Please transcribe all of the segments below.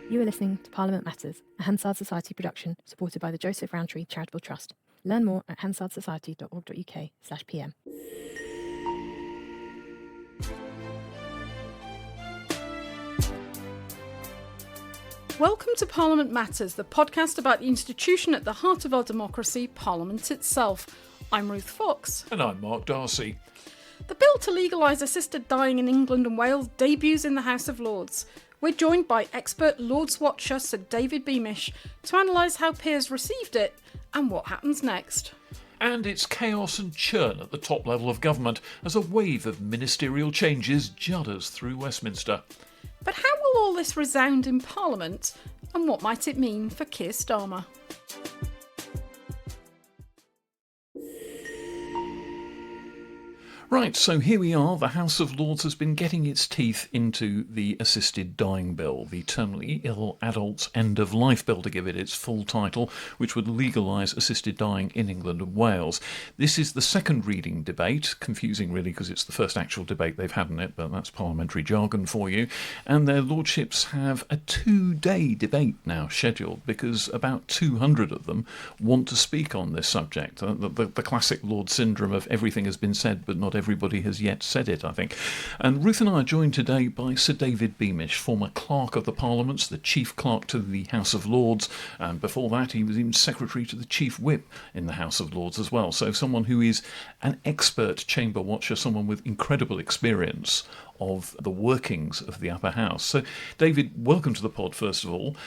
You are listening to Parliament Matters, a Hansard Society production supported by the Joseph Rowntree Charitable Trust. Learn more at hansardsociety.org.uk/pm. Welcome to Parliament Matters, the podcast about the institution at the heart of our democracy, Parliament itself. I'm Ruth Fox. And I'm Mark Darcy. The bill to legalise assisted dying in England and Wales debuts in the House of Lords. We're joined by expert Lords watcher Sir David Beamish to analyse how peers received it and what happens next. And it's chaos and churn at the top level of government as a wave of ministerial changes judders through Westminster. But how will all this resound in Parliament, and what might it mean for Keir Starmer? Right, so here we are. The House of Lords has been getting its teeth into the Assisted Dying Bill, the Terminally Ill Adults End of Life Bill, to give it its full title, which would legalise assisted dying in England and Wales. This is the second reading debate, confusing really because it's the first actual debate they've had in it, but that's parliamentary jargon for you. And their lordships have a 2-day debate now scheduled because about 200 of them want to speak on this subject. The classic Lord syndrome of everything has been said but not everybody has yet said it, I think. And Ruth and I are joined today by Sir David Beamish, former Clerk of the Parliaments, the Chief Clerk to the House of Lords, and before that he was even Secretary to the Chief Whip in the House of Lords as well. So someone who is an expert chamber watcher, someone with incredible experience of the workings of the upper house. So David, welcome to the pod first of all.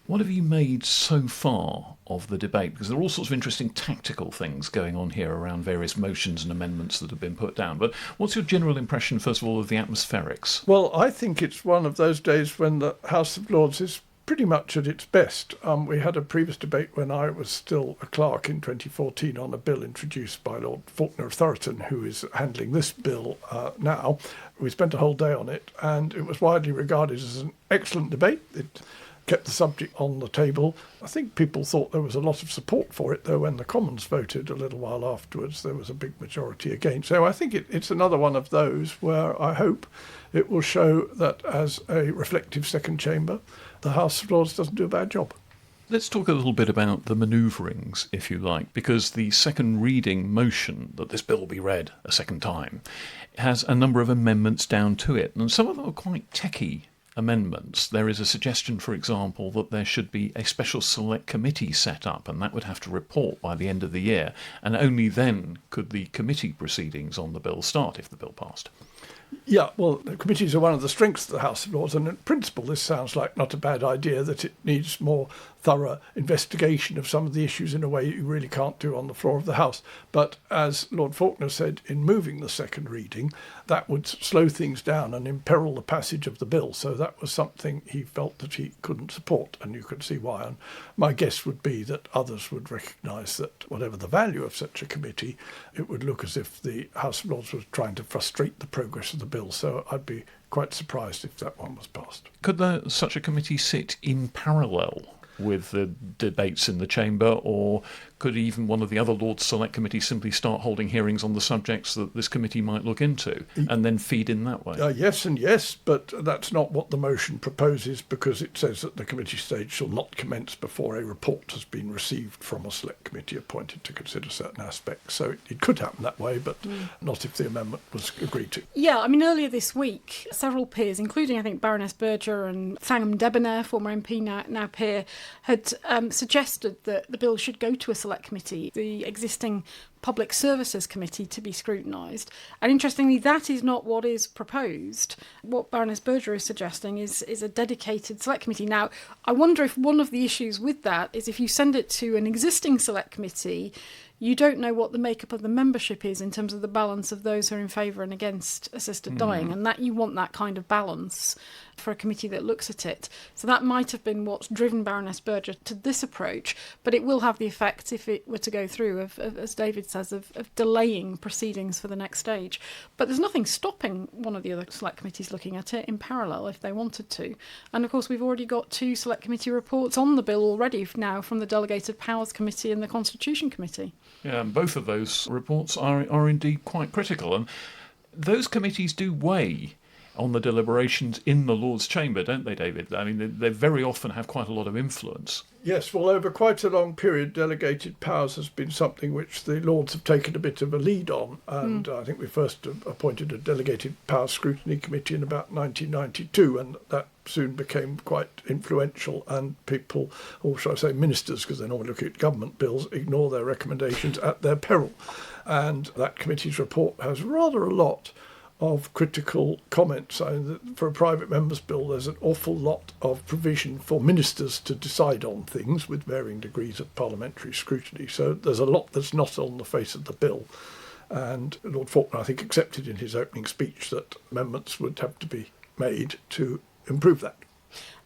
What have you made so far of the debate? Because there are all sorts of interesting tactical things going on here around various motions and amendments that have been put down. But what's your general impression, first of all, of the atmospherics? Well, I think it's one of those days when the House of Lords is pretty much at its best. We had a previous debate when I was still a clerk in 2014 on a bill introduced by Lord Faulkner of Thoroton, who is handling this bill now. We spent a whole day on it, and it was widely regarded as an excellent debate. It kept the subject on the table. I think people thought there was a lot of support for it, though when the Commons voted a little while afterwards, there was a big majority against. So I think it's another one of those where I hope it will show that as a reflective second chamber, the House of Lords doesn't do a bad job. Let's talk a little bit about the manoeuvrings, if you like, because the second reading motion that this bill be read a second time has a number of amendments down to it, and some of them are quite techie amendments. There is a suggestion, for example, that there should be a special select committee set up, and that would have to report by the end of the year, and only then could the committee proceedings on the bill start if the bill passed. Yeah, well, the committees are one of the strengths of the House of Lords, and in principle this sounds like not a bad idea, that it needs more thorough investigation of some of the issues in a way you really can't do on the floor of the House. But as Lord Faulkner said, in moving the second reading, that would slow things down and imperil the passage of the bill. So that was something he felt that he couldn't support, and you could see why. And my guess would be that others would recognise that whatever the value of such a committee, it would look as if the House of Lords was trying to frustrate the progress of the bill. So I'd be quite surprised if that one was passed. Could such a committee sit in parallel with the debates in the chamber, or could even one of the other Lords Select Committees simply start holding hearings on the subjects that this committee might look into and then feed in that way? Yes and yes, but that's not what the motion proposes, because it says that the committee stage shall not commence before a report has been received from a select committee appointed to consider certain aspects. So it could happen that way, but not if the amendment was agreed to. Yeah, I mean, earlier this week, several peers, including I think Baroness Berger and Thangham Debonair, former MP, now peer, had suggested that the bill should go to a select committee, the existing Public Services Committee, to be scrutinised. And interestingly, that is not what is proposed. What Baroness Berger is suggesting is a dedicated select committee. Now, I wonder if one of the issues with that is if you send it to an existing select committee, you don't know what the makeup of the membership is in terms of the balance of those who are in favour and against assisted dying, and that you want that kind of balance for a committee that looks at it. So that might have been what's driven Baroness Berger to this approach, but it will have the effect, if it were to go through, of as David says, of delaying proceedings for the next stage. But there's nothing stopping one of the other select committees looking at it in parallel if they wanted to. And of course we've already got 2 select committee reports on the bill already now from the Delegated Powers Committee and the Constitution Committee. Yeah, and both of those reports are indeed quite critical. And those committees do weigh on the deliberations in the Lord's Chamber, don't they, David? I mean, they very often have quite a lot of influence. Yes, well, over quite a long period, delegated powers has been something which the Lords have taken a bit of a lead on. And I think we first appointed a delegated powers scrutiny committee in about 1992, and that soon became quite influential, and people, or shall I say ministers, because they normally look at government bills, ignore their recommendations at their peril. And that committee's report has rather a lot of critical comments. I mean, for a private member's bill, there's an awful lot of provision for ministers to decide on things with varying degrees of parliamentary scrutiny. So there's a lot that's not on the face of the bill. And Lord Faulkner, I think, accepted in his opening speech that amendments would have to be made to improve that.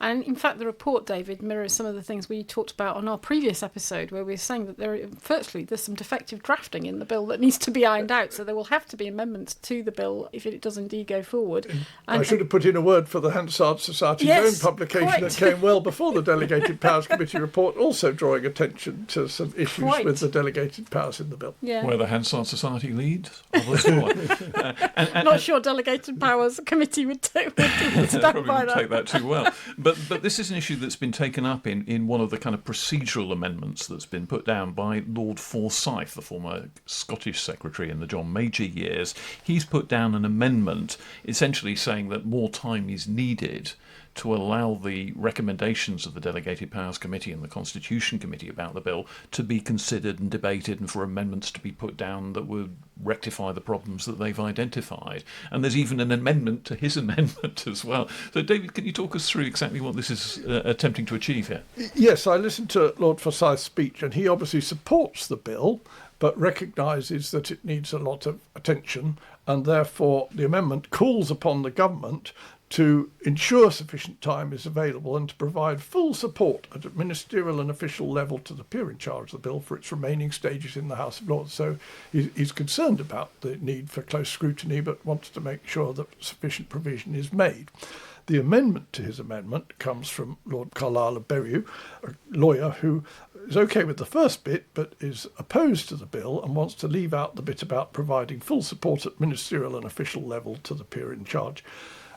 And in fact, the report, David, mirrors some of the things we talked about on our previous episode, where we were saying that there's some defective drafting in the bill that needs to be ironed out. So there will have to be amendments to the bill if it does indeed go forward. I should have put in a word for the Hansard Society's own publication that came well before the Delegated Powers Committee report, also drawing attention to some issues with the delegated powers in the bill. Yeah. Where the Hansard Society leads. Not sure Delegated Powers Committee would stand by that. Take that too well. But this is an issue that's been taken up in one of the kind of procedural amendments that's been put down by Lord Forsyth, the former Scottish Secretary in the John Major years. He's put down an amendment essentially saying that more time is needed to allow the recommendations of the Delegated Powers Committee and the Constitution Committee about the bill to be considered and debated, and for amendments to be put down that would rectify the problems that they've identified. And there's even an amendment to his amendment as well. So, David, can you talk us through exactly what this is attempting to achieve here? Yes, I listened to Lord Forsyth's speech, and he obviously supports the bill, but recognises that it needs a lot of attention, and therefore the amendment calls upon the government to ensure sufficient time is available and to provide full support at a ministerial and official level to the peer in charge of the bill for its remaining stages in the House of Lords. So he's concerned about the need for close scrutiny, but wants to make sure that sufficient provision is made. The amendment to his amendment comes from Lord Carlisle of Berriew, a lawyer who is OK with the first bit but is opposed to the bill and wants to leave out the bit about providing full support at ministerial and official level to the peer in charge.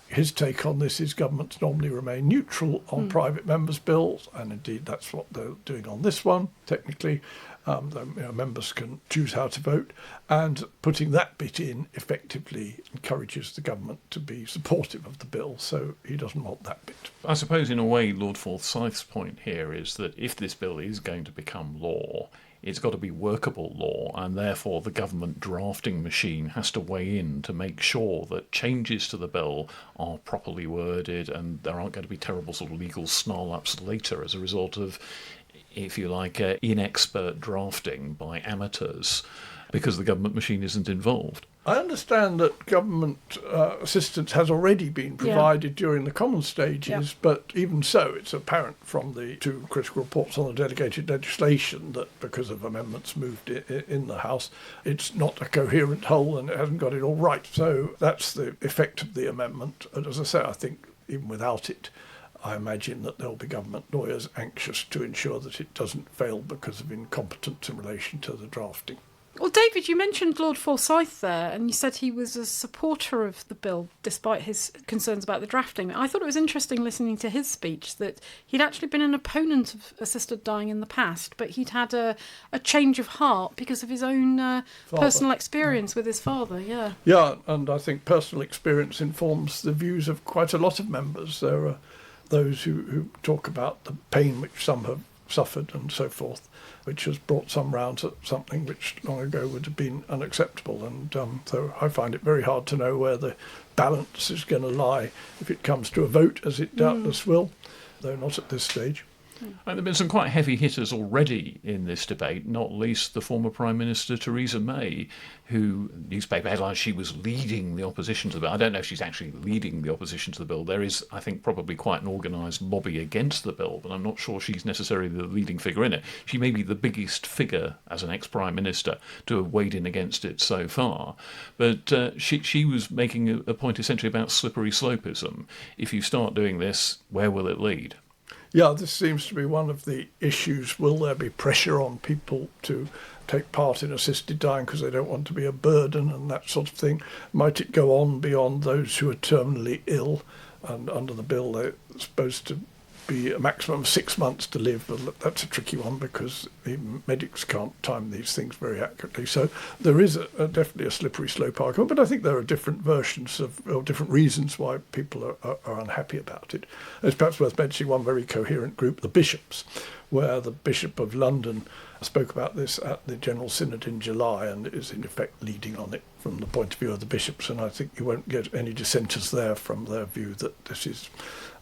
His take on this is governments normally remain neutral on private members' bills, and indeed that's what they're doing on this one, technically. Members can choose how to vote, and putting that bit in effectively encourages the government to be supportive of the bill, so he doesn't want that bit. I suppose in a way Lord Forsyth's point here is that if this bill is going to become law, it's got to be workable law, and therefore the government drafting machine has to weigh in to make sure that changes to the bill are properly worded and there aren't going to be terrible sort of legal snarl-ups later as a result of, if you like, inexpert drafting by amateurs because the government machine isn't involved. I understand that government assistance has already been provided during the common stages, but even so, it's apparent from the two critical reports on the delegated legislation that because of amendments moved in the House, it's not a coherent whole and it hasn't got it all right. So that's the effect of the amendment. And as I say, I think even without it, I imagine that there'll be government lawyers anxious to ensure that it doesn't fail because of incompetence in relation to the drafting. Well, David, you mentioned Lord Forsyth there, and you said he was a supporter of the bill despite his concerns about the drafting. I thought it was interesting listening to his speech that he'd actually been an opponent of assisted dying in the past, but he'd had a change of heart because of his own personal experience with his father, Yeah, and I think personal experience informs the views of quite a lot of members. There are those who talk about the pain which some have suffered and so forth, which has brought some round to something which long ago would have been unacceptable. And so I find it very hard to know where the balance is going to lie if it comes to a vote, as it doubtless will, though not at this stage. There have been some quite heavy hitters already in this debate, not least the former Prime Minister Theresa May, who, newspaper headlines, she was leading the opposition to the bill. I don't know if she's actually leading the opposition to the bill. There is, I think, probably quite an organised lobby against the bill, but I'm not sure she's necessarily the leading figure in it. She may be the biggest figure as an ex-Prime Minister to have weighed in against it so far. But she was making a point essentially about slippery slopism. If you start doing this, where will it lead? Yeah, this seems to be one of the issues. Will there be pressure on people to take part in assisted dying because they don't want to be a burden and that sort of thing? Might it go on beyond those who are terminally ill? And under the bill, they're supposed to be a maximum of 6 months to live. But that's a tricky one because the medics can't time these things very accurately. So there is definitely a slippery slope argument, but I think there are different versions or different reasons why people are unhappy about it. It's perhaps worth mentioning one very coherent group, the bishops, where the Bishop of London spoke about this at the General Synod in July and is in effect leading on it from the point of view of the bishops, and I think you won't get any dissenters there from their view that this is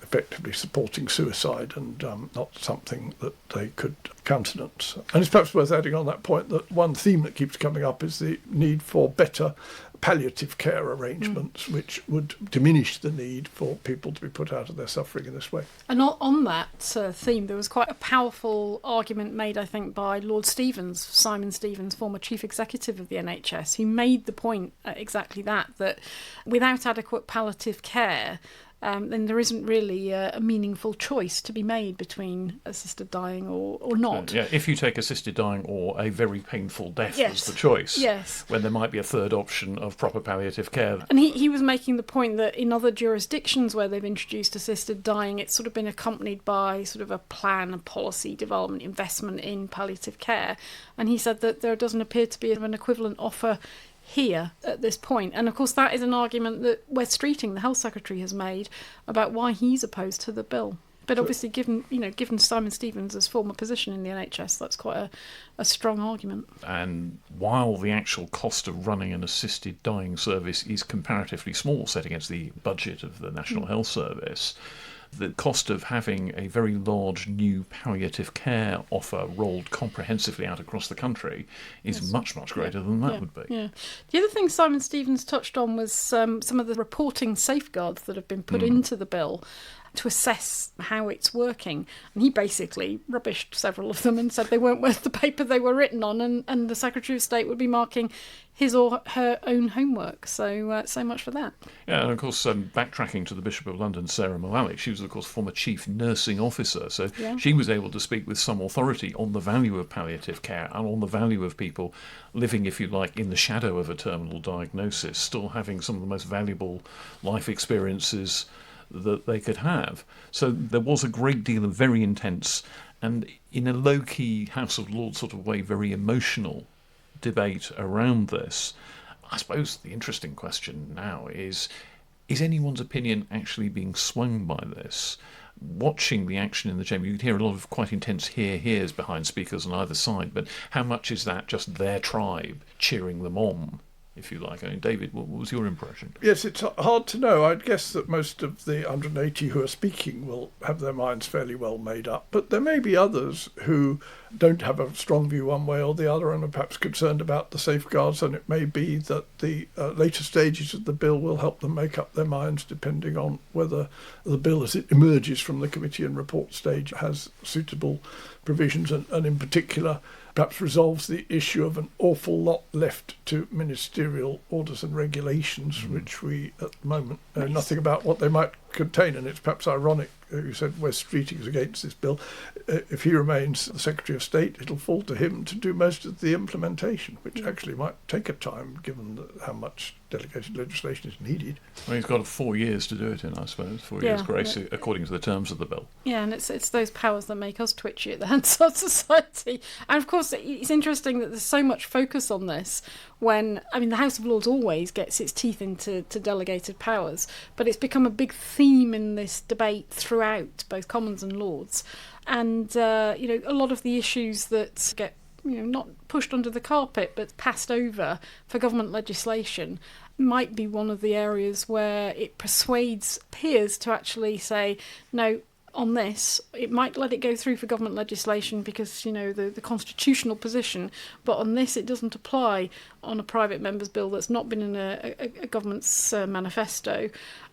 effectively supporting suicide and not something that they could countenance. And it's perhaps worth adding on that point that one theme that keeps coming up is the need for better palliative care arrangements, which would diminish the need for people to be put out of their suffering in this way. And on that theme, there was quite a powerful argument made, I think, by Lord Stevens, Simon Stevens, former chief executive of the NHS, who made the point exactly that without adequate palliative care, then there isn't really a meaningful choice to be made between assisted dying or not. Yeah, if you take assisted dying or a very painful death Yes. as the choice, Yes. when there might be a third option of proper palliative care. And he was making the point that in other jurisdictions where they've introduced assisted dying, it's sort of been accompanied by sort of a plan, a policy development, investment in palliative care. And he said that there doesn't appear to be an equivalent offer here at this point. And of course that is an argument that Wes Streeting, the Health Secretary, has made about why he's opposed to the bill. But obviously given Simon Stevens' former position in the NHS, that's quite a strong argument. And while the actual cost of running an assisted dying service is comparatively small set against the budget of the National Health Service, the cost of having a very large new palliative care offer rolled comprehensively out across the country is much, much greater than that would be. Yeah. The other thing Simon Stevens touched on was some of the reporting safeguards that have been put into the bill to assess how it's working. And he basically rubbished several of them and said they weren't worth the paper they were written on, and the Secretary of State would be marking his or her own homework. So much for that. Yeah, and of course, backtracking to the Bishop of London, Sarah Mullally, she was, of course, former chief nursing officer, so she was able to speak with some authority on the value of palliative care and on the value of people living, if you like, in the shadow of a terminal diagnosis, still having some of the most valuable life experiences that they could have. So there was a great deal of very intense and, in a low-key House of Lords sort of way, very emotional debate around this. I suppose the interesting question now is anyone's opinion actually being swung by this? Watching the action in the chamber, you could hear a lot of quite intense hears behind speakers on either side, but how much is that just their tribe cheering them on, if you like? I mean, David, what was your impression? Yes, it's hard to know. I'd guess that most of the 180 who are speaking will have their minds fairly well made up, but there may be others who don't have a strong view one way or the other and are perhaps concerned about the safeguards, and it may be that the later stages of the bill will help them make up their minds depending on whether the bill as it emerges from the committee and report stage has suitable provisions and in particular perhaps resolves the issue of an awful lot left to ministerial orders and regulations, which we at the moment know nothing about what they might contain. And it's perhaps ironic, you said Wes Streeting is against this bill. If he remains the Secretary of State, it'll fall to him to do most of the implementation, which actually might take a time given how much delegated legislation is needed. Well, he's got 4 years to do it in, I suppose. 4 years grace, according to the terms of the bill. Yeah, and it's those powers that make us twitchy at the Hansard Society. And of course, it's interesting that there's so much focus on this when, I mean, the House of Lords always gets its teeth into delegated powers, but it's become a big theme in this debate throughout both Commons and Lords. And, a lot of the issues that get not pushed under the carpet but passed over for government legislation might be one of the areas where it persuades peers to actually say, no, on this, it might let it go through for government legislation because, the constitutional position, but on this it doesn't apply on a private member's bill that's not been in a government's manifesto,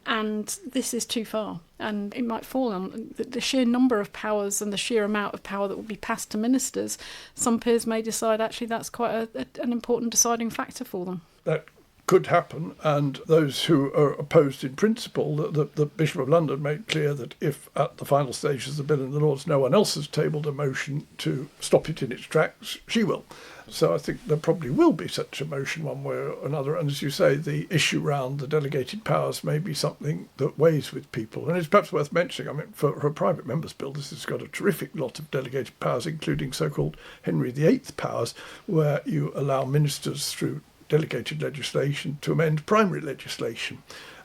and this is too far. And it might fall on the sheer number of powers and the sheer amount of power that will be passed to ministers. Some peers may decide actually that's quite an important deciding factor for them. That could happen, and those who are opposed in principle, the Bishop of London made clear that if at the final stages of the bill in the Lords no one else has tabled a motion to stop it in its tracks, she will. So I think there probably will be such a motion one way or another. And as you say, the issue around the delegated powers may be something that weighs with people. And it's perhaps worth mentioning, I mean, for a private member's bill, this has got a terrific lot of delegated powers, including so-called Henry VIII powers, where you allow ministers through delegated legislation to amend primary legislation.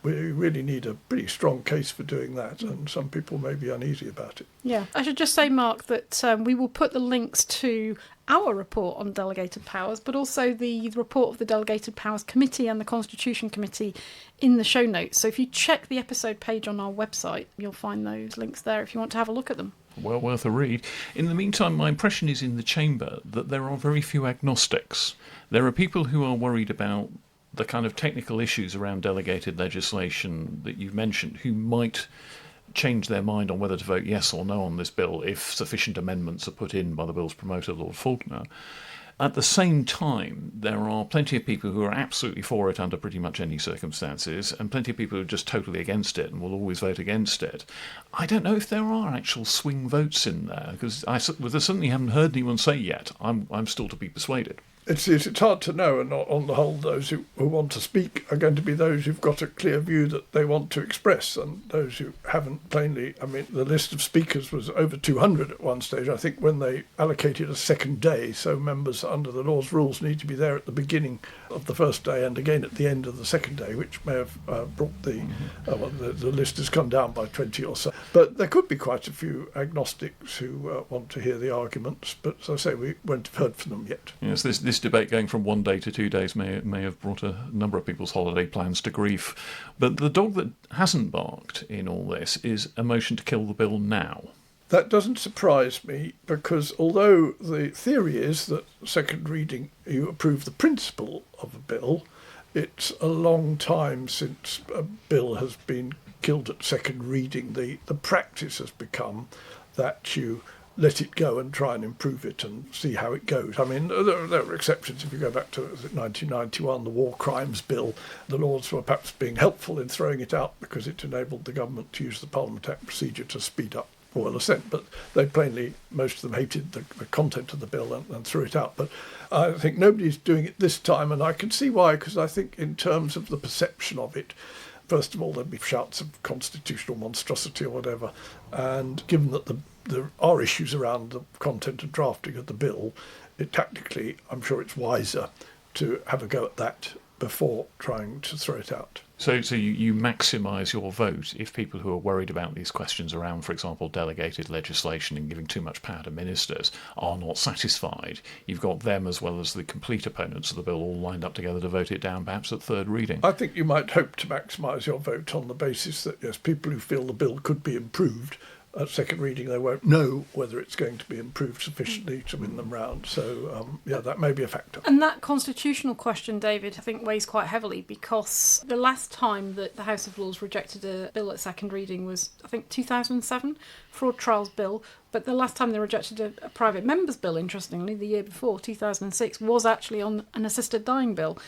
We really need a pretty strong case for doing that, and some people may be uneasy about it. Yeah, I should just say, Mark, that we will put the links to our report on delegated powers, but also the report of the Delegated Powers Committee and the Constitution Committee in the show notes. So if you check the episode page on our website, you'll find those links there if you want to have a look at them. Well worth a read. In the meantime, my impression is in the chamber that there are very few agnostics. There are people who are worried about the kind of technical issues around delegated legislation that you've mentioned, who might change their mind on whether to vote yes or no on this bill if sufficient amendments are put in by the bill's promoter, Lord Faulkner. At the same time, there are plenty of people who are absolutely for it under pretty much any circumstances, and plenty of people who are just totally against it and will always vote against it. I don't know if there are actual swing votes in there, because I certainly haven't heard anyone say yet. I'm still to be persuaded. It's hard to know, and on the whole, those who want to speak are going to be those who've got a clear view that they want to express, and those who haven't plainly. I mean, the list of speakers was over 200 at one stage, I think, when they allocated a second day, so members under the Lord's rules need to be there at the beginning of the first day and again at the end of the second day, which may have brought the list has come down by 20 or so. But there could be quite a few agnostics who want to hear the arguments, but as I say, we won't have heard from them yet. Yes, this debate going from 1 day to 2 days may have brought a number of people's holiday plans to grief. But the dog that hasn't barked in all this is a motion to kill the bill now. That doesn't surprise me, because although the theory is that second reading you approve the principle of a bill, it's a long time since a bill has been killed at second reading. The practice has become that you let it go and try and improve it and see how it goes. I mean, there are exceptions. If you go back to 1991, the War Crimes Bill, the Lords were perhaps being helpful in throwing it out because it enabled the government to use the Parliament Act procedure to speed up royal assent. But they plainly, most of them hated the content of the bill and threw it out. But I think nobody's doing it this time, and I can see why, because I think in terms of the perception of it, first of all, there'd be shouts of constitutional monstrosity or whatever, and given that there are issues around the content and drafting of the bill, tactically, I'm sure it's wiser to have a go at that before trying to throw it out. So you maximise your vote if people who are worried about these questions around, for example, delegated legislation and giving too much power to ministers are not satisfied. You've got them as well as the complete opponents of the bill all lined up together to vote it down, perhaps at third reading. I think you might hope to maximise your vote on the basis that, yes, people who feel the bill could be improved at second reading, they won't know whether it's going to be improved sufficiently to win them round. So, that may be a factor. And that constitutional question, David, I think weighs quite heavily, because the last time that the House of Lords rejected a bill at second reading was, I think, 2007, Fraud Trials Bill. But the last time they rejected a private member's bill, interestingly, the year before, 2006, was actually on an assisted dying bill.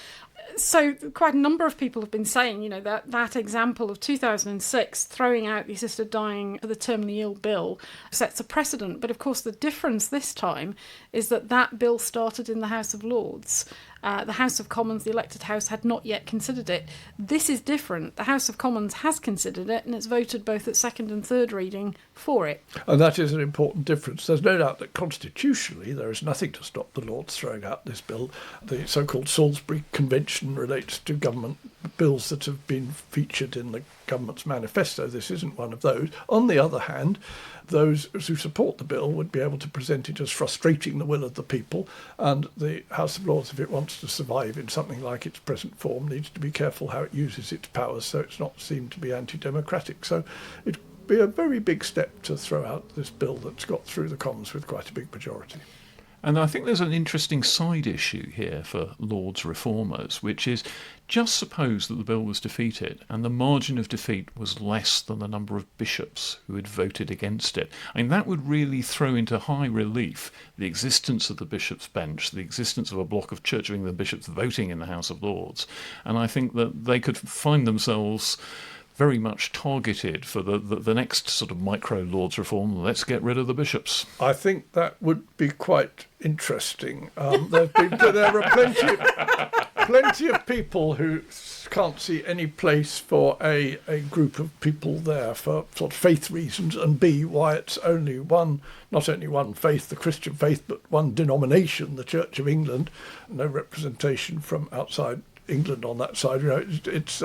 So quite a number of people have been saying, that example of 2006 throwing out the assisted dying for the terminally ill bill sets a precedent. But of course, the difference this time is that bill started in the House of Lords. The House of Commons, the elected House, had not yet considered it. This is different. The House of Commons has considered it, and it's voted both at second and third reading for it. And that is an important difference. There's no doubt that constitutionally there is nothing to stop the Lords throwing out this bill. The so-called Salisbury Convention relates to government bills that have been featured in the government's manifesto. This isn't one of those. On the other hand, those who support the bill would be able to present it as frustrating the will of the people, and the House of Lords, if it wants to survive in something like its present form, needs to be careful how it uses its powers so it's not seen to be anti-democratic. So it'd be a very big step to throw out this bill that's got through the Commons with quite a big majority. And I think there's an interesting side issue here for Lords reformers, which is just suppose that the bill was defeated and the margin of defeat was less than the number of bishops who had voted against it. I mean, that would really throw into high relief the existence of the Bishop's Bench, the existence of a block of Church of England bishops voting in the House of Lords. And I think that they could find themselves very much targeted for the next sort of micro Lords reform. Let's get rid of the bishops. I think that would be quite interesting. There are plenty of people who can't see any place for a group of people there for sort of faith reasons, and B, why it's only not only one faith, the Christian faith, but one denomination, the Church of England. No representation from outside England on that side. It's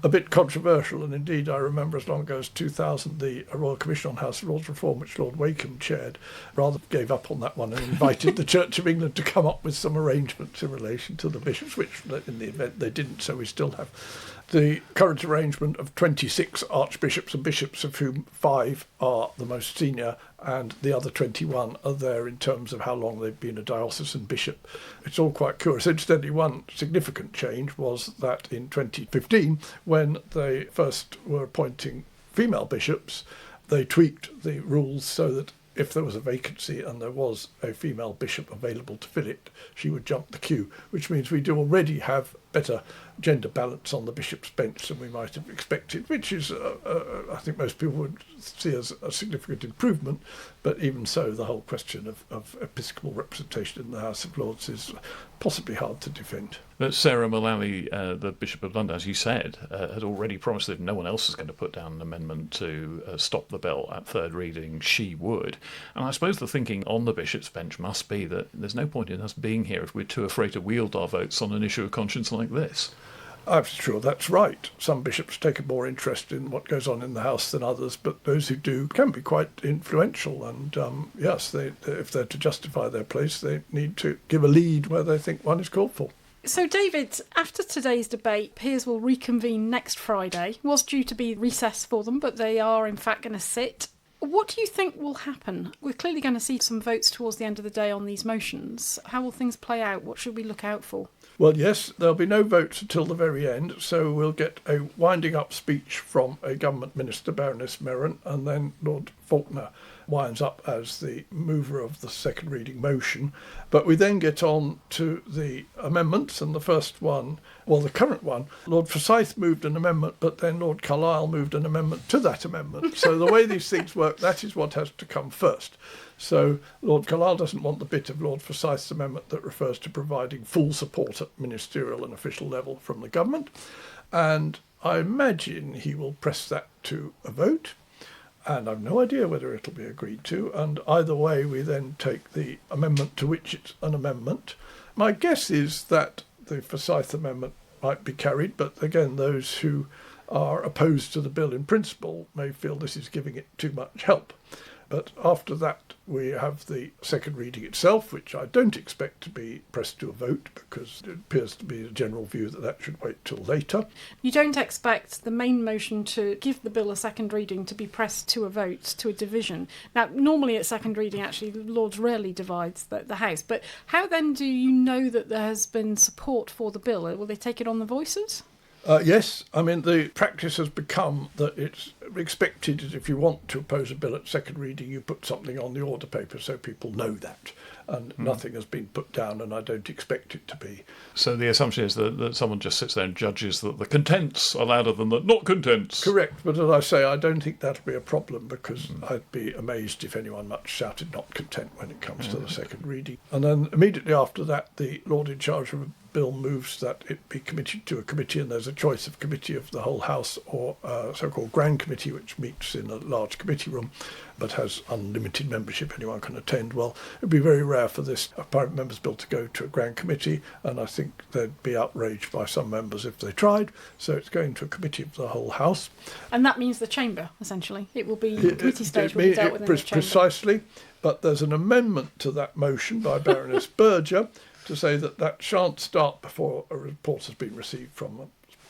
a bit controversial, and indeed I remember as long ago as 2000 the Royal Commission on House of Lords Reform, which Lord Wakeham chaired, rather gave up on that one and invited the Church of England to come up with some arrangements in relation to the bishops, which in the event they didn't, so we still have the current arrangement of 26 archbishops and bishops, of whom 5 are the most senior, and the other 21 are there in terms of how long they've been a diocesan bishop. It's all quite curious. Incidentally, one significant change was that in 2015, when they first were appointing female bishops, they tweaked the rules so that if there was a vacancy and there was a female bishop available to fill it, she would jump the queue, which means we do already have better gender balance on the bishop's bench than we might have expected, which is, I think most people would see as a significant improvement. But even so, the whole question of episcopal representation in the House of Lords is possibly hard to defend. But Sarah Mullally, the Bishop of London, as you said, had already promised that if no one else is going to put down an amendment to stop the bill at third reading, she would. And I suppose the thinking on the bishop's bench must be that there's no point in us being here if we're too afraid to wield our votes on an issue of conscience like this. I'm sure that's right. Some bishops take a more interest in what goes on in the House than others, but those who do can be quite influential. And yes, if they're to justify their place, they need to give a lead where they think one is called for. So, David, after today's debate, peers will reconvene next Friday. It was due to be recess for them, but they are in fact going to sit. What do you think will happen? We're clearly going to see some votes towards the end of the day on these motions. How will things play out? What should we look out for? Well, yes, there'll be no votes until the very end, so we'll get a winding-up speech from a government minister, Baroness Merron, and then Lord Faulkner winds up as the mover of the second reading motion. But we then get on to the amendments, and the first one, well, the current one, Lord Forsyth moved an amendment, but then Lord Carlisle moved an amendment to that amendment. So the way these things work, that is what has to come first. So Lord Carlisle doesn't want the bit of Lord Forsyth's amendment that refers to providing full support at ministerial and official level from the government. And I imagine he will press that to a vote. And I've no idea whether it'll be agreed to. And either way, we then take the amendment to which it's an amendment. My guess is that the Forsyth amendment might be carried, but again, those who are opposed to the bill in principle may feel this is giving it too much help. But after that, we have the second reading itself, which I don't expect to be pressed to a vote because it appears to be a general view that that should wait till later. You don't expect the main motion to give the bill a second reading to be pressed to a vote, to a division. Now, normally at second reading, actually, the Lords rarely divides the House. But how then do you know that there has been support for the bill? Will they take it on the voices? Yes, I mean, the practice has become that it's expected that if you want to oppose a bill at second reading, you put something on the order paper so people know that. And nothing has been put down, and I don't expect it to be. So the assumption is that someone just sits there and judges that the contents are louder than the not contents. Correct, but as I say, I don't think that'll be a problem because I'd be amazed if anyone much shouted not content when it comes to the second reading. And then immediately after that, the Lord in charge of a bill moves that it be committed to a committee, and there's a choice of committee of the whole House or a so-called Grand Committee, which meets in a large committee room but has unlimited membership, anyone can attend. Well, it'd be very rare for this private member's bill to go to a Grand Committee, and I think they'd be outraged by some members if they tried, so it's going to a committee of the whole House. And that means the chamber, essentially. It will be committee stage will be dealt with in the chamber. Precisely, but there's an amendment to that motion by Baroness Berger to say that that shan't start before a report has been received from a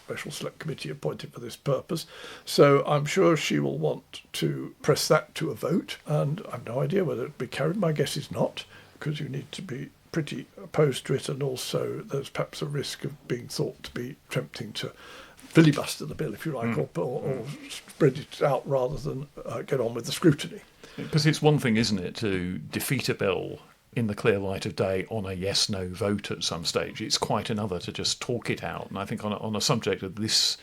special select committee appointed for this purpose. So I'm sure she will want to press that to a vote, and I've no idea whether it'll be carried. My guess is not, because you need to be pretty opposed to it, and also there's perhaps a risk of being thought to be attempting to filibuster the bill, if you like, or spread it out rather than get on with the scrutiny. Because it's one thing, isn't it, to defeat a bill in the clear light of day on a yes-no vote at some stage. It's quite another to just talk it out. And I think on a subject of this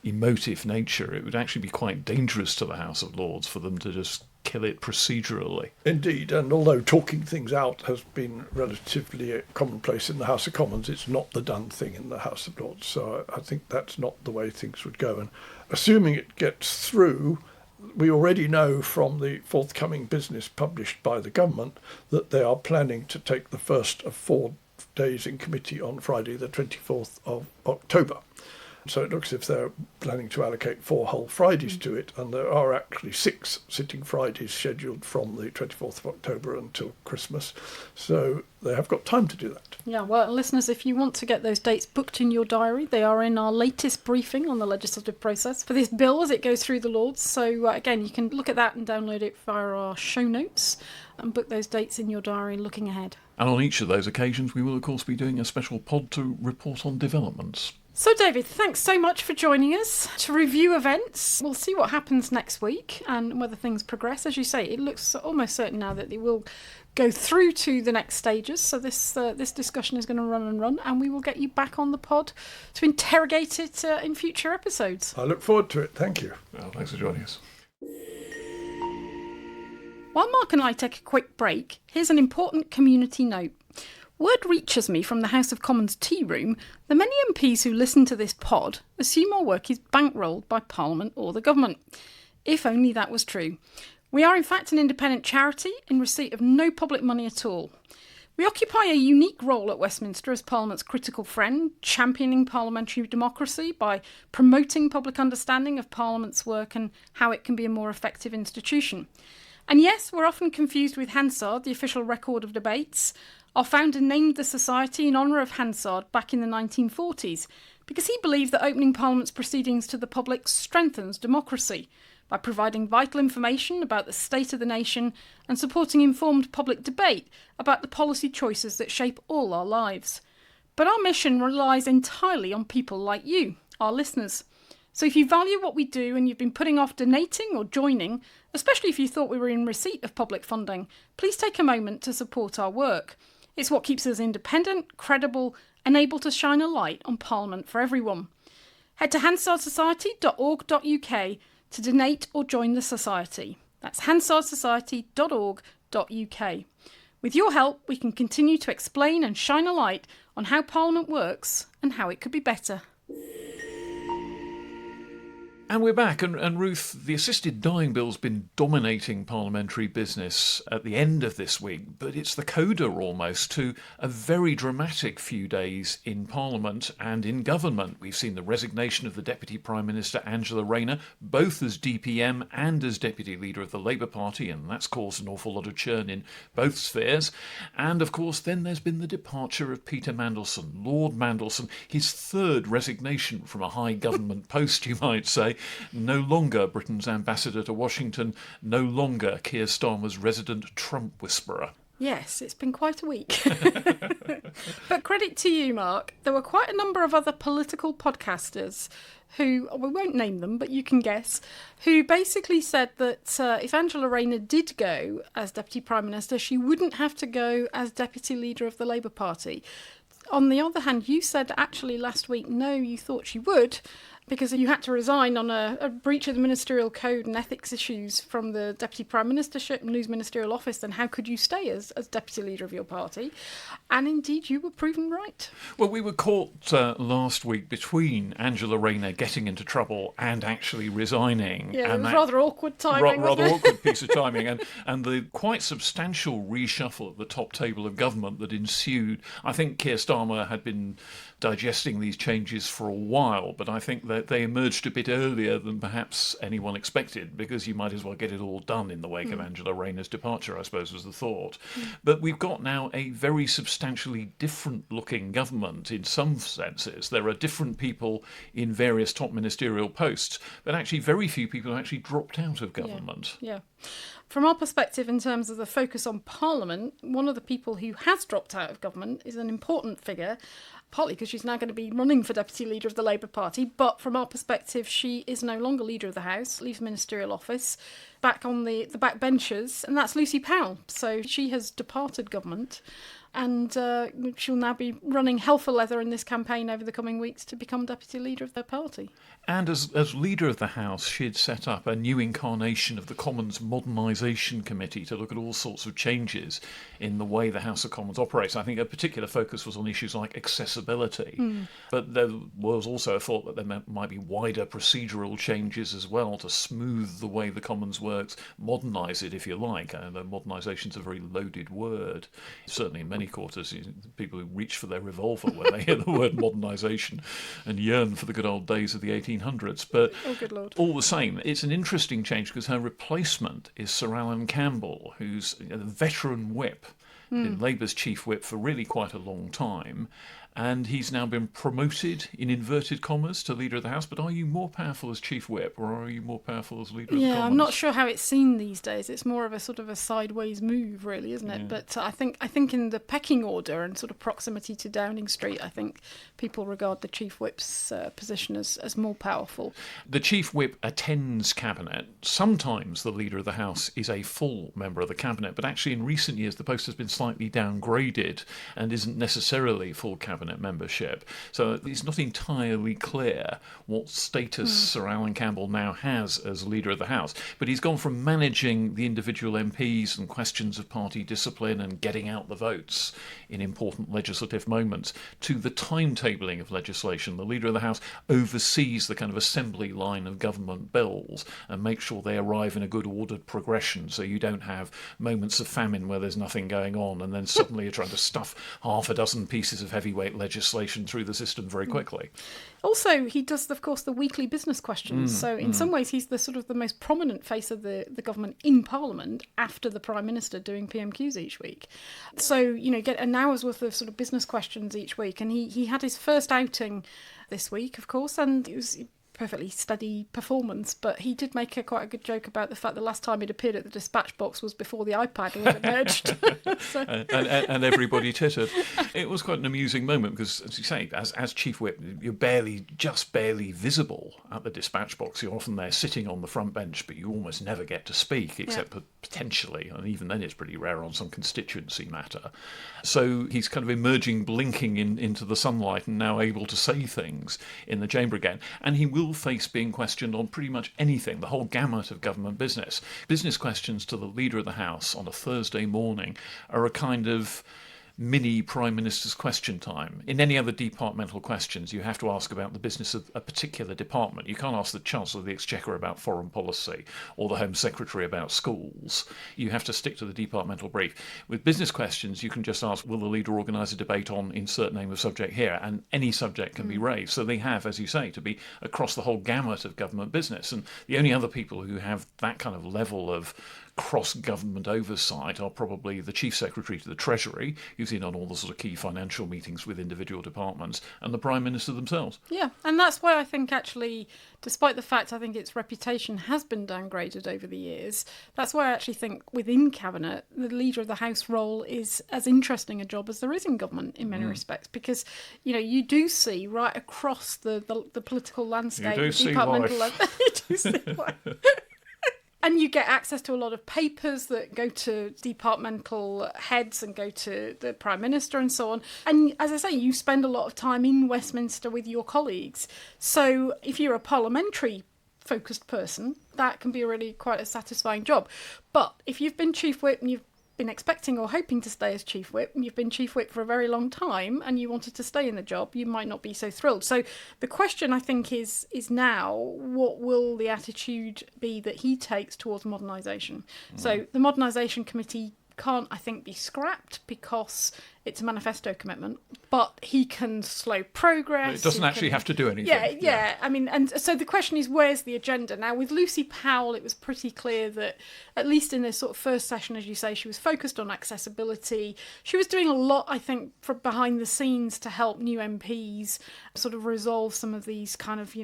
emotive nature, it would actually be quite dangerous to the House of Lords for them to just kill it procedurally. Indeed, and although talking things out has been relatively commonplace in the House of Commons, it's not the done thing in the House of Lords. So I think that's not the way things would go. And assuming it gets through, we already know from the forthcoming business published by the government that they are planning to take the first of 4 days in committee on Friday, the 24th of October. So it looks as if they're planning to allocate 4 whole Fridays to it, and there are actually 6 sitting Fridays scheduled from the 24th of October until Christmas. So they have got time to do that. Yeah, well, listeners, if you want to get those dates booked in your diary, they are in our latest briefing on the legislative process for this bill as it goes through the Lords. So again, you can look at that and download it via our show notes and book those dates in your diary looking ahead. And on each of those occasions, we will, of course, be doing a special pod to report on developments. So, David, thanks so much for joining us to review events. We'll see what happens next week and whether things progress. As you say, it looks almost certain now that it will go through to the next stages. So this discussion is going to run, and we will get you back on the pod to interrogate it in future episodes. I look forward to it. Thank you. Well, thanks for joining us. While Mark and I take a quick break, here's an important community note. Word reaches me from the House of Commons tea room that many MPs who listen to this pod assume our work is bankrolled by Parliament or the government. If only that was true. We are in fact an independent charity in receipt of no public money at all. We occupy a unique role at Westminster as Parliament's critical friend, championing parliamentary democracy by promoting public understanding of Parliament's work and how it can be a more effective institution. And yes, we're often confused with Hansard, the official record of debates. Our founder named the society in honour of Hansard back in the 1940s because he believed that opening Parliament's proceedings to the public strengthens democracy by providing vital information about the state of the nation and supporting informed public debate about the policy choices that shape all our lives. But our mission relies entirely on people like you, our listeners. So if you value what we do and you've been putting off donating or joining, especially if you thought we were in receipt of public funding, please take a moment to support our work. It's what keeps us independent, credible, and able to shine a light on Parliament for everyone. Head to hansardsociety.org.uk to donate or join the society. That's hansardsociety.org.uk. With your help, we can continue to explain and shine a light on how Parliament works and how it could be better. And we're back, and Ruth, the assisted dying bill's been dominating parliamentary business at the end of this week, but it's the coda almost to a very dramatic few days in Parliament and in government. We've seen the resignation of the Deputy Prime Minister Angela Rayner, both as DPM and as Deputy Leader of the Labour Party, and that's caused an awful lot of churn in both spheres. And of course, then there's been the departure of Peter Mandelson, Lord Mandelson, his third resignation from a high government post, you might say. No longer Britain's ambassador to Washington, no longer Keir Starmer's resident Trump whisperer. Yes, it's been quite a week. But credit to you, Mark. There were quite a number of other political podcasters who, we won't name them, but you can guess, who basically said that if Angela Rayner did go as Deputy Prime Minister, she wouldn't have to go as Deputy Leader of the Labour Party. On the other hand, you said actually last week, no, you thought she would, because you had to resign on a breach of the ministerial code and ethics issues from the Deputy Prime Ministership and lose ministerial office, then how could you stay as Deputy Leader of your party? And indeed, you were proven right. Well, we were caught last week between Angela Rayner getting into trouble and actually resigning. Yeah, and it was rather awkward timing, rather awkward piece of timing. And the quite substantial reshuffle at the top table of government that ensued. I think Keir Starmer had been digesting these changes for a while, but I think that they emerged a bit earlier than perhaps anyone expected, because you might as well get it all done in the wake of Angela Rayner's departure, I suppose, was the thought. But we've got now a very substantially different looking government in some senses. There are different people in various top ministerial posts, but actually very few people have actually dropped out of government. Yeah. From our perspective, in terms of the focus on Parliament, one of the people who has dropped out of government is an important figure, partly because she's now going to be running for Deputy Leader of the Labour Party, but from our perspective, she is no longer Leader of the House, leaves ministerial office, back on the backbenchers, and that's Lucy Powell. So she has departed government, and she'll now be running hell for leather in this campaign over the coming weeks to become Deputy Leader of their party. And as Leader of the House, she'd set up a new incarnation of the Commons Modernisation Committee to look at all sorts of changes in the way the House of Commons operates. I think a particular focus was on issues like accessibility. But there was also a thought that there might be wider procedural changes as well to smooth the way the Commons works, modernise it, if you like. Modernisation is a very loaded word. Certainly in many quarters, people who reach for their revolver when they hear the word modernisation and yearn for the good old days of the 1800s. But oh, good Lord. All the same, it's an interesting change because her replacement is Sir Alan Campbell, who's a veteran whip, been Labour's chief whip for really quite a long time. And he's now been promoted, in inverted commas, to Leader of the House. But are you more powerful as Chief Whip, or are you more powerful as Leader of the Commons? Yeah, I'm not sure how it's seen these days. It's more of a sort of a sideways move, really, isn't it? Yeah. But I think in the pecking order and sort of proximity to Downing Street, I think people regard the Chief Whip's position as more powerful. The Chief Whip attends Cabinet. Sometimes the Leader of the House is a full member of the Cabinet, but actually in recent years the post has been slightly downgraded and isn't necessarily full Cabinet membership. So it's not entirely clear what status Sir Alan Campbell now has as Leader of the House. But he's gone from managing the individual MPs and questions of party discipline and getting out the votes in important legislative moments to the timetabling of legislation. The Leader of the House oversees the kind of assembly line of government bills and makes sure they arrive in a good ordered progression so you don't have moments of famine where there's nothing going on and then suddenly you're trying to stuff half a dozen pieces of heavyweight legislation through the system very quickly. Also, he does, of course, the weekly business questions. So in some ways, he's the sort of the most prominent face of the government in Parliament after the Prime Minister doing PMQs each week. So, you get an hour's worth of sort of business questions each week. And he had his first outing this week, of course, and it was perfectly steady performance, but he did make quite a good joke about the fact the last time he'd appeared at the dispatch box was before the iPad was emerged. and everybody tittered. It was quite an amusing moment because, as you say, as Chief Whip, you're just barely visible at the dispatch box. You're often there sitting on the front bench, but you almost never get to speak, except potentially, and even then it's pretty rare on some constituency matter. So he's kind of emerging, blinking into the sunlight and now able to say things in the chamber again. And he will face being questioned on pretty much anything, the whole gamut of government business. Business questions to the Leader of the House on a Thursday morning are a kind of mini Prime Minister's question time. In any other departmental questions, you have to ask about the business of a particular department. You can't ask the Chancellor of the Exchequer about foreign policy or the Home Secretary about schools. You have to stick to the departmental brief. With business questions, you can just ask, will the leader organise a debate on insert name of subject here? And any subject can be raised. So they have, as you say, to be across the whole gamut of government business. And the only other people who have that kind of level of cross-government oversight are probably the Chief Secretary to the Treasury, who's in on all the sort of key financial meetings with individual departments, and the Prime Minister themselves. Yeah, and that's why I think actually, despite the fact I think its reputation has been downgraded over the years, that's why I actually think within Cabinet, the Leader of the House role is as interesting a job as there is in government in many respects, because, you do see right across the political landscape, you do see departmental life. You do see life. And you get access to a lot of papers that go to departmental heads and go to the Prime Minister and so on. And as I say, you spend a lot of time in Westminster with your colleagues. So if you're a parliamentary focused person, that can be really quite a satisfying job. But if you've been Chief Whip and you've been expecting or hoping to stay as Chief Whip, and you've been Chief Whip for a very long time and you wanted to stay in the job, you might not be so thrilled. So the question, I think, is now, what will the attitude be that he takes towards modernisation? So the Modernisation Committee can't, I think, be scrapped because it's a manifesto commitment, but he can slow progress. It doesn't actually have to do anything. Yeah. I mean, and so the question is, where's the agenda? Now, with Lucy Powell, it was pretty clear that, at least in this sort of first session, as you say, she was focused on accessibility. She was doing a lot, I think, from behind the scenes to help new MPs sort of resolve some of these kind of,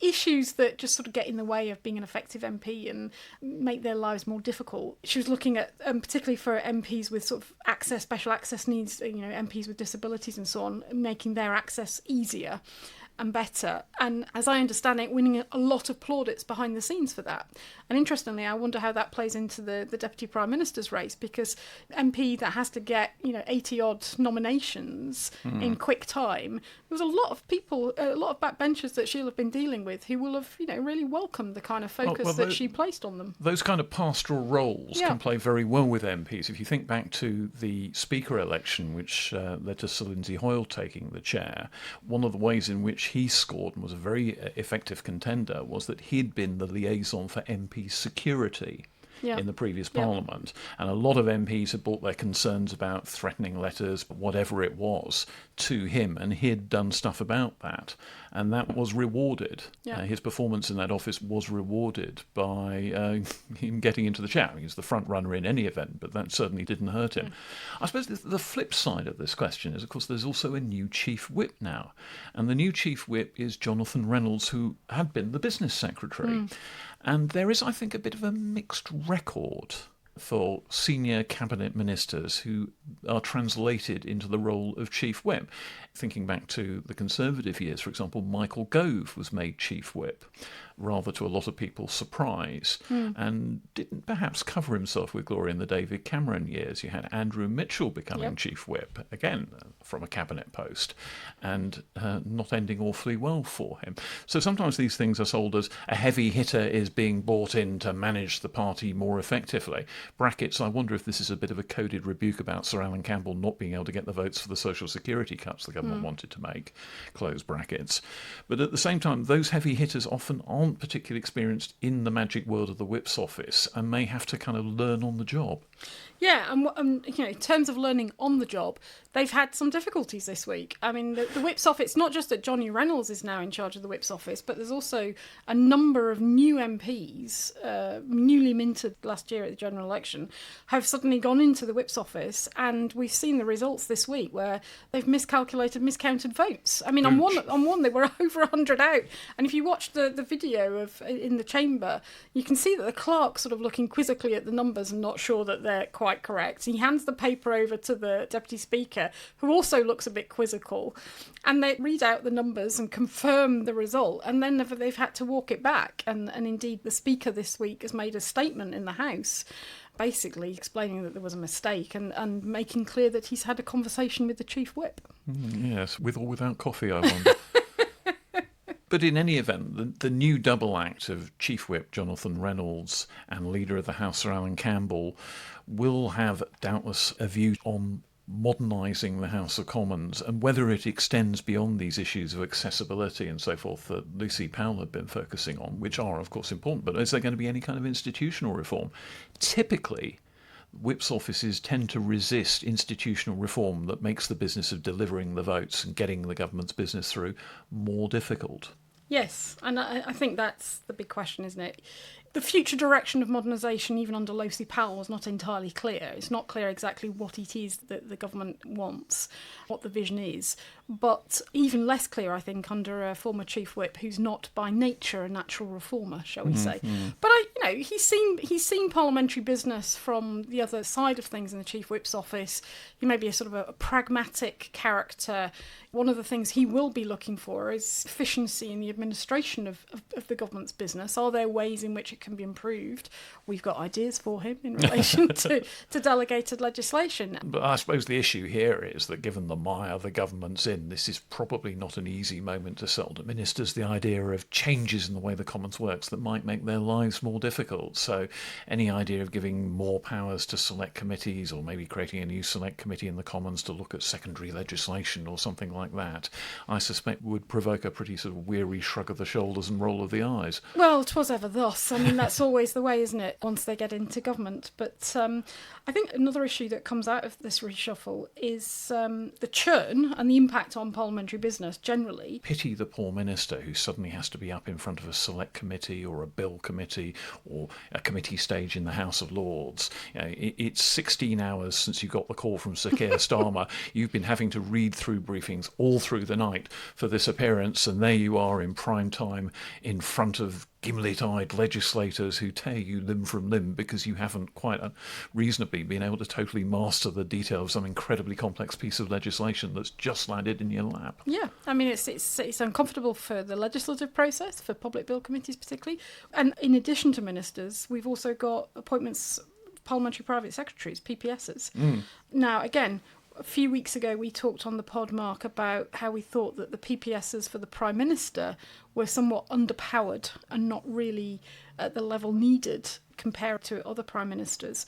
issues that just sort of get in the way of being an effective MP and make their lives more difficult. She was looking at, particularly for MPs with sort of special access needs, MPs with disabilities and so on, making their access easier and better. And as I understand it, winning a lot of plaudits behind the scenes for that. And interestingly, I wonder how that plays into the Deputy Prime Minister's race, because MP that has to get, 80-odd nominations in quick time, there was a lot of people, a lot of backbenchers that she'll have been dealing with who will have, really welcomed the kind of focus that she placed on them. Those kind of pastoral roles can play very well with MPs. If you think back to the Speaker election, which led to Sir Lindsay Hoyle taking the chair, one of the ways in which he scored and was a very effective contender was that he'd been the liaison for MP security in the previous Parliament. And a lot of MPs had brought their concerns about threatening letters, whatever it was, to him, and he'd done stuff about that. And that was rewarded. His performance in that office was rewarded by him getting into the chat. He was the front runner in any event, but that certainly didn't hurt him. I suppose the flip side of this question is, of course, there's also a new Chief Whip now. And the new Chief Whip is Jonathan Reynolds, who had been the Business Secretary. And there is, I think, a bit of a mixed record for senior cabinet ministers who are translated into the role of Chief Whip. Thinking back to the Conservative years, for example, Michael Gove was made Chief Whip, rather to a lot of people's surprise, and didn't perhaps cover himself with glory in the David Cameron years. You had Andrew Mitchell becoming Chief Whip, again from a cabinet post, and not ending awfully well for him. So sometimes these things are sold as a heavy hitter is being brought in to manage the party more effectively. Brackets, I wonder if this is a bit of a coded rebuke about Sir Alan Campbell not being able to get the votes for the social security cuts the government wanted to make, close brackets. But at the same time, those heavy hitters often aren't particularly experienced in the magic world of the Whip's office and may have to kind of learn on the job. Yeah, and in terms of learning on the job, they've had some difficulties this week. I mean, the Whip's office, not just that Johnny Reynolds is now in charge of the Whip's office, but there's also a number of new MPs, newly minted last year at the general election, have suddenly gone into the Whip's office, and we've seen the results this week where they've miscounted votes. I mean, on one they were over 100 out, and if you watch the video of in the chamber, you can see that the clerk's sort of looking quizzically at the numbers and not sure that they're quite correct. He hands the paper over to the Deputy Speaker, who also looks a bit quizzical, and they read out the numbers and confirm the result, and then they've had to walk it back. And indeed, the Speaker this week has made a statement in the House basically explaining that there was a mistake and making clear that he's had a conversation with the Chief Whip. Yes, with or without coffee, I wonder. But in any event, the new double act of Chief Whip Jonathan Reynolds and Leader of the House Sir Alan Campbell will have doubtless a view on modernising the House of Commons, and whether it extends beyond these issues of accessibility and so forth that Lucy Powell had been focusing on, which are of course important, but is there going to be any kind of institutional reform? Typically, Whip's offices tend to resist institutional reform that makes the business of delivering the votes and getting the government's business through more difficult. Yes, and I think that's the big question, isn't it? The future direction of modernisation, even under Lucy Powell, was not entirely clear. It's not clear exactly what it is that the government wants, what the vision is. But even less clear, I think, under a former Chief Whip who's not by nature a natural reformer, shall we say. But he's seen parliamentary business from the other side of things in the Chief Whip's office. He may be a sort of a pragmatic character. One of the things he will be looking for is efficiency in the administration of the government's business. Are there ways in which it can be improved? We've got ideas for him in relation to delegated legislation. But I suppose the issue here is that given the mire the government's in, this is probably not an easy moment to sell to ministers the idea of changes in the way the Commons works that might make their lives more difficult. So any idea of giving more powers to select committees, or maybe creating a new select committee in the Commons to look at secondary legislation or something like that, I suspect would provoke a pretty sort of weary shrug of the shoulders and roll of the eyes. Well, 'twas ever thus. I mean, mean, that's always the way, isn't it, once they get into government? But I think another issue that comes out of this reshuffle is the churn and the impact on parliamentary business generally. Pity the poor minister who suddenly has to be up in front of a select committee or a bill committee or a committee stage in the House of Lords. It's 16 hours since you got the call from Sir Keir Starmer. You've been having to read through briefings all through the night for this appearance, and there you are in prime time in front of gimlet-eyed legislators who tear you limb from limb because you haven't quite reasonably been able to totally master the detail of some incredibly complex piece of legislation that's just landed in your lap. Yeah, I mean, it's uncomfortable for the legislative process, for public bill committees particularly. And in addition to ministers, we've also got appointments, parliamentary private secretaries, PPSs. Now, again, a few weeks ago we talked on the pod, Mark, about how we thought that the PPSs for the Prime Minister were somewhat underpowered and not really at the level needed compared to other Prime Ministers.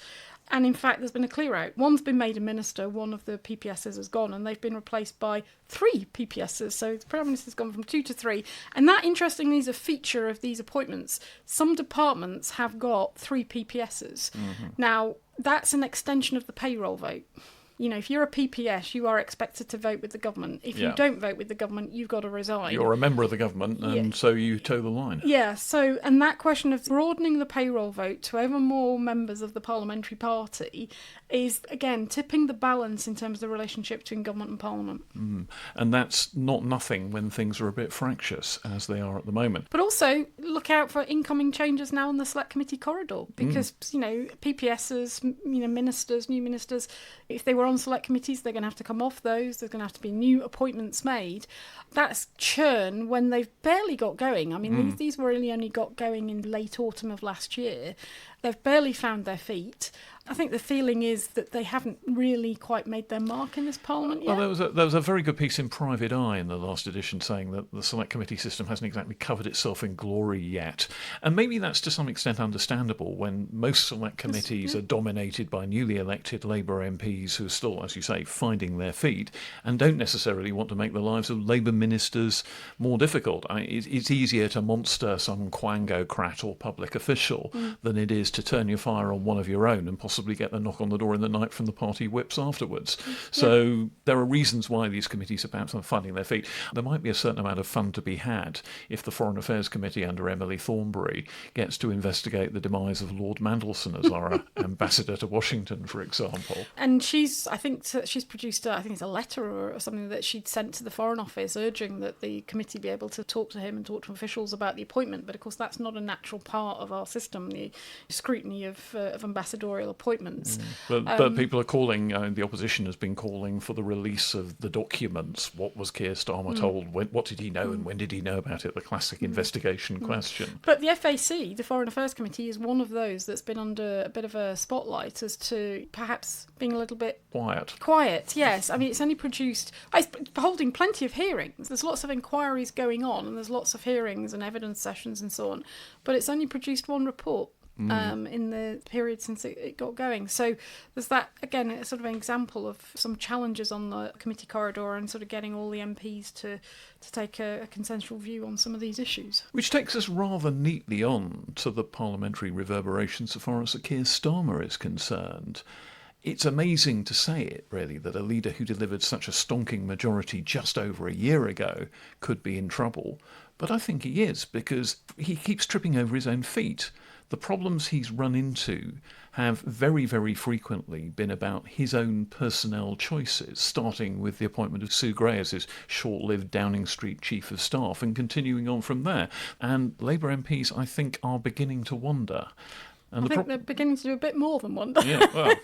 And in fact, there's been a clear out. One's been made a minister, one of the PPSs has gone, and they've been replaced by 3 PPSs. So the Prime Minister's gone from 2 to 3. And that, interestingly, is a feature of these appointments. Some departments have got 3 PPSs. Now, that's an extension of the payroll vote. You know, if you're a PPS, you are expected to vote with the government. If you don't vote with the government, you've got to resign. You're a member of the government, and so you toe the line. Yeah, so, and that question of broadening the payroll vote to ever more members of the parliamentary party is, again, tipping the balance in terms of the relationship between government and parliament. And that's not nothing when things are a bit fractious, as they are at the moment. But also, look out for incoming changes now in the select committee corridor, because, you know, PPSs, you know, ministers, new ministers, if they were on select committees, they're going to have to come off those. There's going to have to be new appointments made. That's churn when they've barely got going. I mean, these were really only got going in late autumn of last year. They've barely found their feet. I think the feeling is that they haven't really quite made their mark in this parliament yet. Well, there was a very good piece in Private Eye in the last edition saying that the select committee system hasn't exactly covered itself in glory yet. And maybe that's to some extent understandable when most select committees are dominated by newly elected Labour MPs who are still, as you say, finding their feet and don't necessarily want to make the lives of Labour ministers more difficult. It's easier to monster some quangocrat or public official than it is to turn your fire on one of your own and possibly get the knock on the door in the night from the party whips afterwards. So there are reasons why these committees are perhaps not finding their feet. There might be a certain amount of fun to be had if the Foreign Affairs Committee under Emily Thornberry gets to investigate the demise of Lord Mandelson as our ambassador to Washington, for example. And I think she's produced, I think it's a letter or something that she'd sent to the Foreign Office urging that the committee be able to talk to him and talk to officials about the appointment. But of course, that's not a natural part of our system, the scrutiny of ambassadorial appointments. But people are calling, the opposition has been calling for the release of the documents. What was Keir Starmer told? What did he know and when did he know about it? The classic investigation question. But the FAC, the Foreign Affairs Committee, is one of those that's been under a bit of a spotlight as to perhaps being a little bit quiet, yes. I mean, it's only produced, it's holding plenty of hearings. There's lots of inquiries going on and there's lots of hearings and evidence sessions and so on. But it's only produced one report. In the period since it got going. So there's that, again, it's sort of an example of some challenges on the committee corridor and sort of getting all the MPs to take a consensual view on some of these issues. Which takes us rather neatly on to the parliamentary reverberations so far as Sir Keir Starmer is concerned. It's amazing to say it, really, that a leader who delivered such a stonking majority just over a year ago could be in trouble. But I think he is, because he keeps tripping over his own feet. The problems he's run into have very, very frequently been about his own personnel choices, starting with the appointment of Sue Gray as his short-lived Downing Street Chief of Staff and continuing on from there. And Labour MPs, I think, are beginning to wonder. And I think they're beginning to do a bit more than wonder. Yeah, well...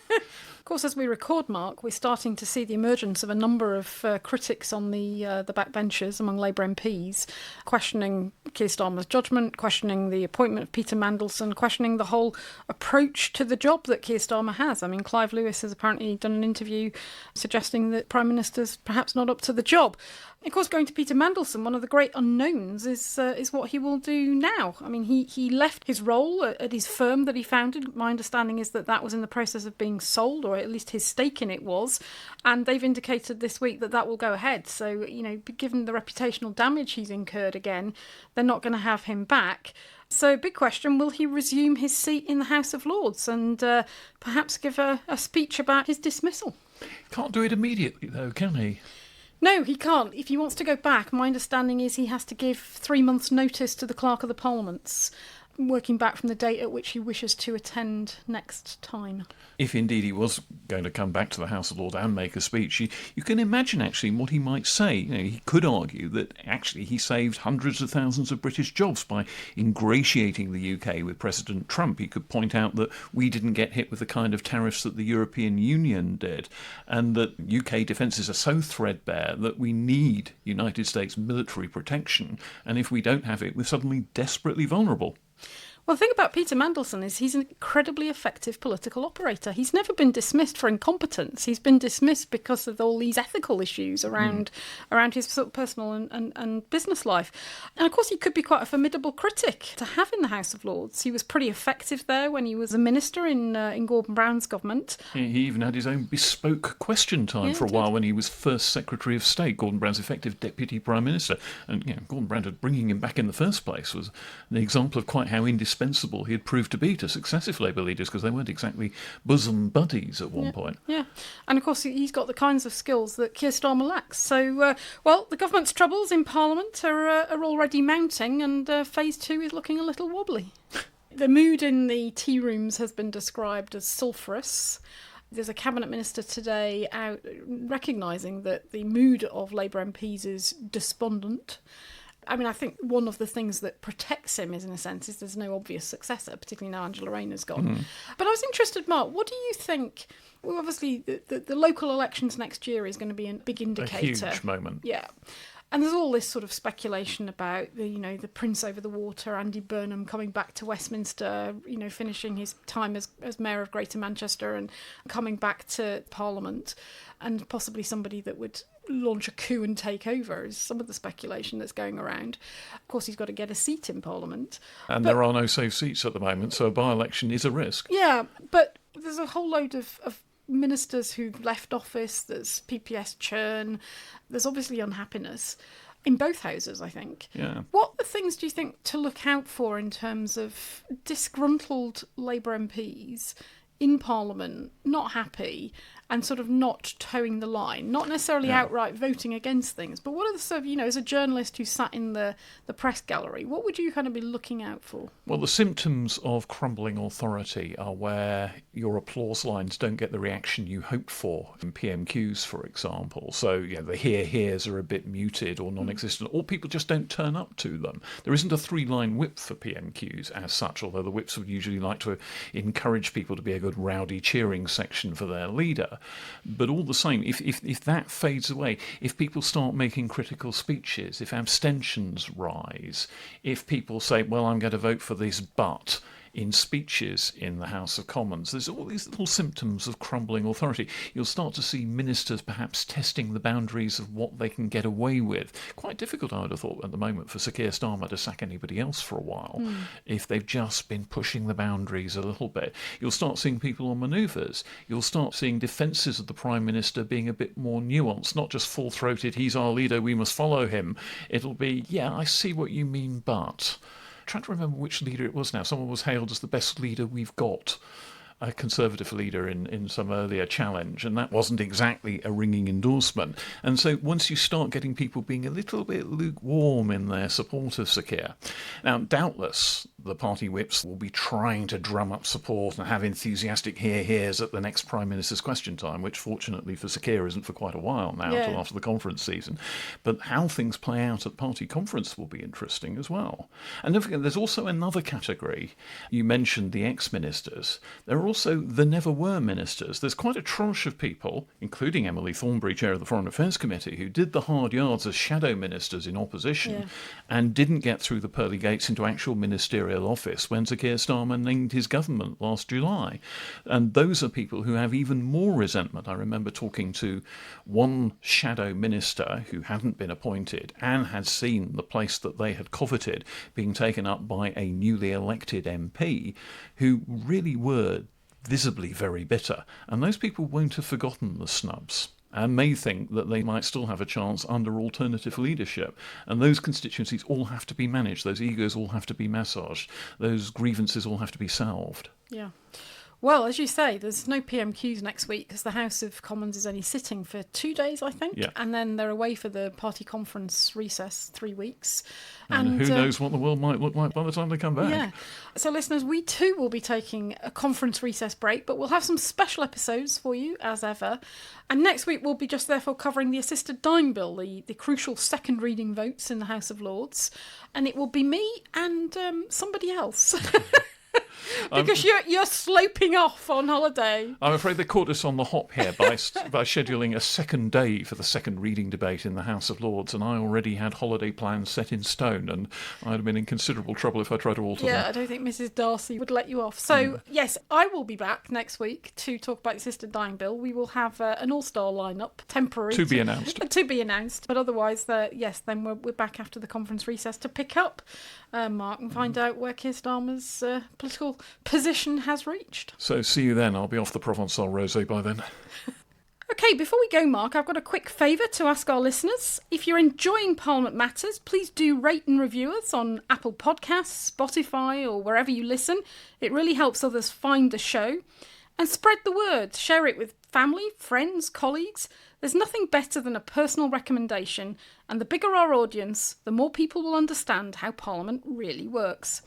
Of course, as we record, Mark, we're starting to see the emergence of a number of critics on the backbenches among Labour MPs, questioning Keir Starmer's judgment, questioning the appointment of Peter Mandelson, questioning the whole approach to the job that Keir Starmer has. I mean, Clive Lewis has apparently done an interview suggesting that Prime Minister's perhaps not up to the job. Of course, going to Peter Mandelson, one of the great unknowns is what he will do now. I mean, he left his role at his firm that that he founded. My understanding is that was in the process of being sold, or at least his stake in it was. And they've indicated this week that will go ahead. So, given the reputational damage he's incurred again, they're not going to have him back. So, big question, will he resume his seat in the House of Lords and perhaps give a speech about his dismissal? Can't do it immediately, though, can he? No, he can't. If he wants to go back, my understanding is he has to give 3 months' notice to the Clerk of the Parliaments, working back from the date at which he wishes to attend next time. If indeed he was going to come back to the House of Lords and make a speech, you can imagine actually what he might say. He could argue that actually he saved hundreds of thousands of British jobs by ingratiating the UK with President Trump. He could point out that we didn't get hit with the kind of tariffs that the European Union did, and that UK defences are so threadbare that we need United States military protection, and if we don't have it, we're suddenly desperately vulnerable. Well, the thing about Peter Mandelson is he's an incredibly effective political operator. He's never been dismissed for incompetence. He's been dismissed because of all these ethical issues around his sort of personal and business life. And of course, he could be quite a formidable critic to have in the House of Lords. He was pretty effective there when he was a minister in Gordon Brown's government. He even had his own bespoke question time for a while when he was first Secretary of State, Gordon Brown's effective Deputy Prime Minister. And Gordon Brown, bringing him back in the first place, was an example of quite how indispensable he had proved to be to successive Labour leaders, because they weren't exactly bosom buddies at one point. Yeah, and of course he's got the kinds of skills that Keir Starmer lacks. So, the government's troubles in Parliament are already mounting, and phase 2 is looking a little wobbly. The mood in the tea rooms has been described as sulphurous. There's a cabinet minister today out recognising that the mood of Labour MPs is despondent. I mean, I think one of the things that protects him is, in a sense, is there's no obvious successor, particularly now Angela Rayner's gone. But I was interested, Mark, what do you think? Well, obviously, the local elections next year is going to be a big indicator. A huge moment. Yeah. And there's all this sort of speculation about the prince over the water, Andy Burnham coming back to Westminster, finishing his time as mayor of Greater Manchester and coming back to Parliament, and possibly somebody that would launch a coup and take over is some of the speculation that's going around. Of course, he's got to get a seat in Parliament. And there are no safe seats at the moment, so a by-election is a risk. Yeah, but there's a whole load of ministers who've left office. There's PPS churn. There's obviously unhappiness in both houses, I think. Yeah. What things do you think to look out for in terms of disgruntled Labour MPs in Parliament, not happy, and sort of not towing the line, not necessarily outright voting against things, but what are the sort of, as a journalist who sat in the press gallery, what would you kind of be looking out for? Well, the symptoms of crumbling authority are where your applause lines don't get the reaction you hoped for in PMQs, for example. So, the hears are a bit muted or non-existent, or people just don't turn up to them. There isn't a 3-line whip for PMQs as such, although the whips would usually like to encourage people to be a good rowdy cheering section for their leader. But all the same, if that fades away, if people start making critical speeches, if abstentions rise, if people say, well, I'm going to vote for this but in speeches in the House of Commons, there's all these little symptoms of crumbling authority. You'll start to see ministers perhaps testing the boundaries of what they can get away with. Quite difficult, I would have thought, at the moment for Sir Keir Starmer to sack anybody else for a while, if they've just been pushing the boundaries a little bit. You'll start seeing people on manoeuvres. You'll start seeing defences of the Prime Minister being a bit more nuanced, not just full-throated, he's our leader, we must follow him. It'll be, I see what you mean, but... trying to remember which leader it was now. Someone was hailed as the best leader we've got, a Conservative leader in some earlier challenge, and that wasn't exactly a ringing endorsement. And so once you start getting people being a little bit lukewarm in their support of Sir Keir, now doubtless the party whips will be trying to drum up support and have enthusiastic hears at the next Prime Minister's question time, which fortunately for Sir Keir isn't for quite a while now, until after the conference season. But how things play out at party conference will be interesting as well. And don't forget, there's also another category. You mentioned the ex-ministers. There are are also the never were ministers. There's quite a tranche of people, including Emily Thornberry, chair of the Foreign Affairs Committee, who did the hard yards as shadow ministers in opposition and didn't get through the pearly gates into actual ministerial office when Sir Keir Starmer named his government last July. And those are people who have even more resentment. I remember talking to one shadow minister who hadn't been appointed and had seen the place that they had coveted being taken up by a newly elected MP who really were visibly very bitter. And those people won't have forgotten the snubs and may think that they might still have a chance under alternative leadership. And those constituencies all have to be managed, those egos all have to be massaged, those grievances all have to be salved. Yeah. Well, as you say, there's no PMQs next week because the House of Commons is only sitting for 2 days, I think. Yeah. And then they're away for the party conference recess, 3 weeks. And who knows what the world might look like by the time they come back. Yeah. So, listeners, we too will be taking a conference recess break, but we'll have some special episodes for you, as ever. And next week we'll be just therefore covering the assisted dying bill, the crucial second reading votes in the House of Lords. And it will be me and somebody else. Because you're sloping off on holiday. I'm afraid they caught us on the hop here by scheduling a second day for the second reading debate in the House of Lords, and I already had holiday plans set in stone, and I'd have been in considerable trouble if I tried to alter them. Yeah, I don't think Mrs. Darcy would let you off. So, yes, I will be back next week to talk about the assisted dying bill. We will have an all-star lineup, temporary. To be announced. To be announced. But otherwise, yes, then we're back after the conference recess to pick up, Mark, and find out where Keir Starmer's political position has reached. So see you then. I'll be off the Provençal rosé by then. Okay, before we go, Mark, I've got a quick favour to ask our listeners. If you're enjoying Parliament Matters, please do rate and review us on Apple Podcasts, Spotify, or wherever you listen. It really helps others find the show. And spread the word. Share it with family, friends, colleagues. There's nothing better than a personal recommendation, and the bigger our audience, the more people will understand how Parliament really works.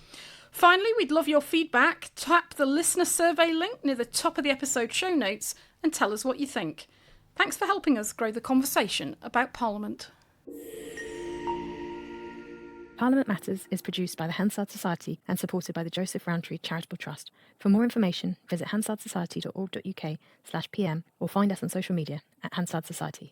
Finally, we'd love your feedback. Tap the listener survey link near the top of the episode show notes and tell us what you think. Thanks for helping us grow the conversation about Parliament. Parliament Matters is produced by the Hansard Society and supported by the Joseph Rowntree Charitable Trust. For more information, visit hansardsociety.org.uk/pm or find us on social media at Hansard Society.